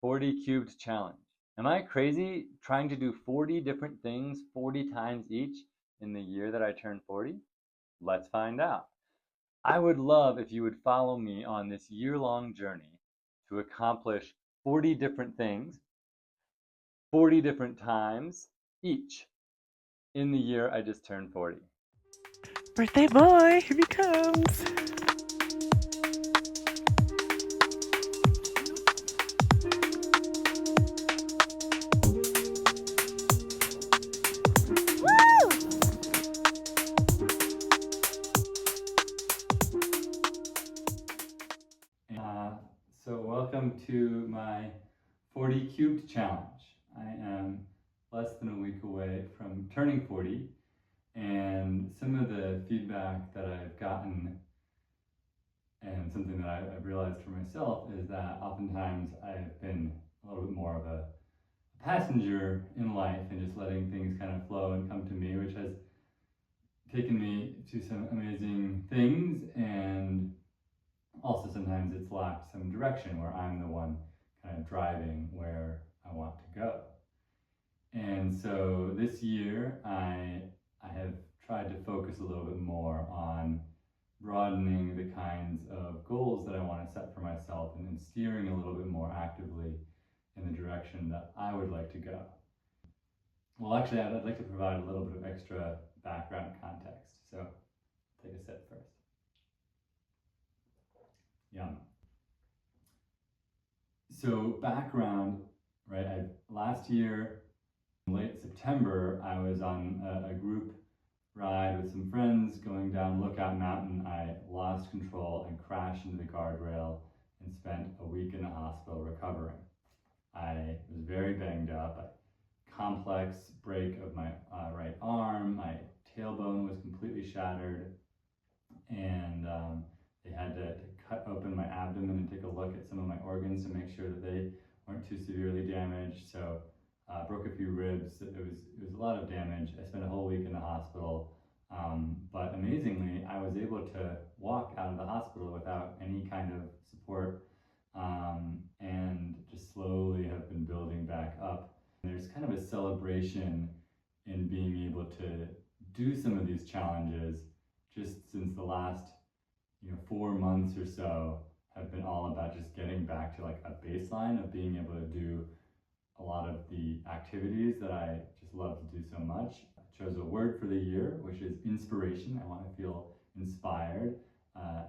40 cubed challenge. Am I crazy trying to do 40 different things 40 times each in the year that I turn 40? Let's find out. I would love if you would follow me on this year-long journey to accomplish 40 different things 40 different times each in the year I just turned 40. Birthday boy, here he comes. So welcome to my 40 cubed challenge. I am less than a week away from turning 40, and some of the feedback that I've gotten and something that I've realized for myself is that oftentimes I've been a little bit more of a passenger in life and just letting things kind of flow and come to me, which has taken me to some amazing things, and also sometimes it's lacked some direction where I'm the one kind of driving where I want to go. And so this year I have tried to focus a little bit more on broadening the kinds of goals that I want to set for myself and then steering a little bit more actively in the direction that I would like to go. Well, actually, I'd like to provide a little bit of extra background context. So take a sip first. Yum. So background, right? Last year, late September, I was on a group ride with some friends going down Lookout Mountain. I lost control and crashed into the guardrail and spent a week in the hospital recovering. I was very banged up. A complex break of my right arm. My tailbone was completely shattered, and they had to cut open my abdomen and take a look at some of my organs to make sure that they weren't too severely damaged. So broke a few ribs. It was a lot of damage. I spent a whole week in the hospital, but amazingly, I was able to walk out of the hospital without any kind of support, and just slowly have been building back up. There's kind of a celebration in being able to do some of these challenges just since the last 4 months or so have been all about just getting back to like a baseline of being able to do a lot of the activities that I just love to do so much. I chose a word for the year, which is inspiration. I want to feel inspired,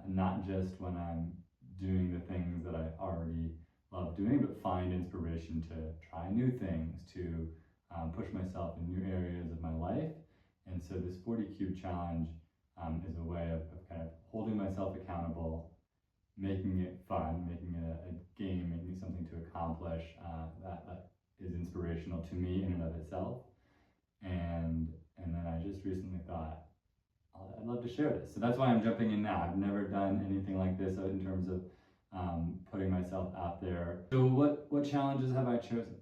not just when I'm doing the things that I already love doing, but find inspiration to try new things, to push myself in new areas of my life. And so this 40 Cube Challenge is a way of kind of holding myself accountable, making it fun, making it a game, making it something to accomplish that is inspirational to me in and of itself. And then I just recently thought, I'd love to share this. So that's why I'm jumping in now. I've never done anything like this in terms of putting myself out there. So what challenges have I chosen?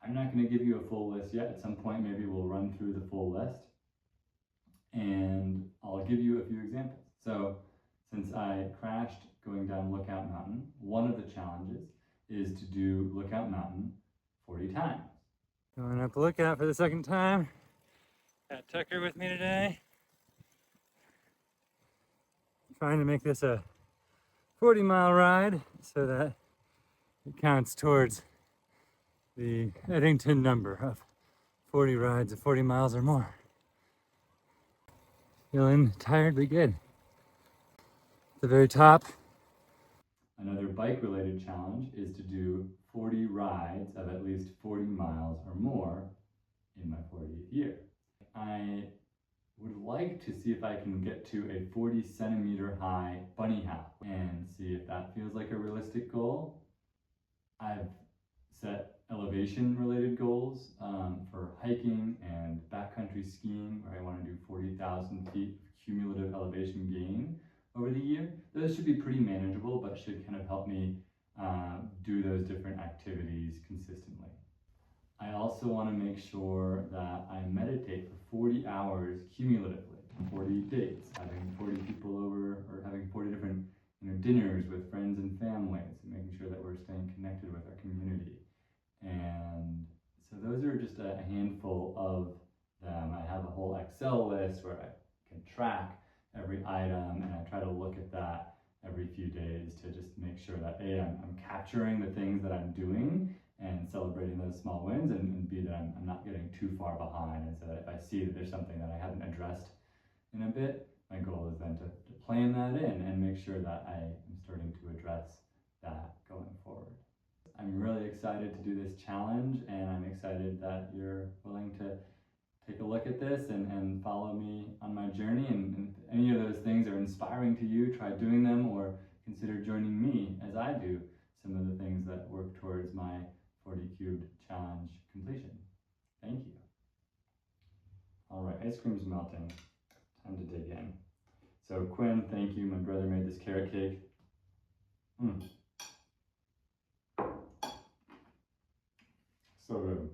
I'm not going to give you a full list yet. At some point, maybe we'll run through the full list, and I'll give you a few examples. So since I crashed going down Lookout Mountain, one of the challenges is to do Lookout Mountain 40 times. Going up Lookout for the second time. Got Tucker with me today. Trying to make this a 40-mile ride so that it counts towards the Eddington number of 40 rides of 40 miles or more. Feeling tired but good. At the very top. Another bike-related challenge is to do 40 rides of at least 40 miles or more in my 40th year. I would like to see if I can get to a 40 centimeter high bunny hop and see if that feels like a realistic goal. I've set elevation related goals for hiking and backcountry skiing, where I want to do 40,000 feet of cumulative elevation gain over the year. Those should be pretty manageable, but should kind of help me do those different activities consistently. I also want to make sure that I meditate for 40 hours cumulatively, 40 days, having 40 people over, or having 40 different dinners with friends and families, and making sure that we're staying connected with our community. So those are just a handful of them. I have a whole Excel list where I can track every item, and I try to look at that every few days to just make sure that A, I'm capturing the things that I'm doing and celebrating those small wins, and B, that I'm not getting too far behind. And so that if I see that there's something that I haven't addressed in a bit, my goal is then to plan that in and make sure that I am starting to address that going forward. I'm really excited to do this challenge, and I'm excited that you're willing to take a look at this and follow me on my journey. And if any of those things are inspiring to you, try doing them, or consider joining me as I do some of the things that work towards my 40 cubed challenge completion. Thank you. All right, ice cream's melting. Time to dig in. So Quinn, thank you. My brother made this carrot cake. So good.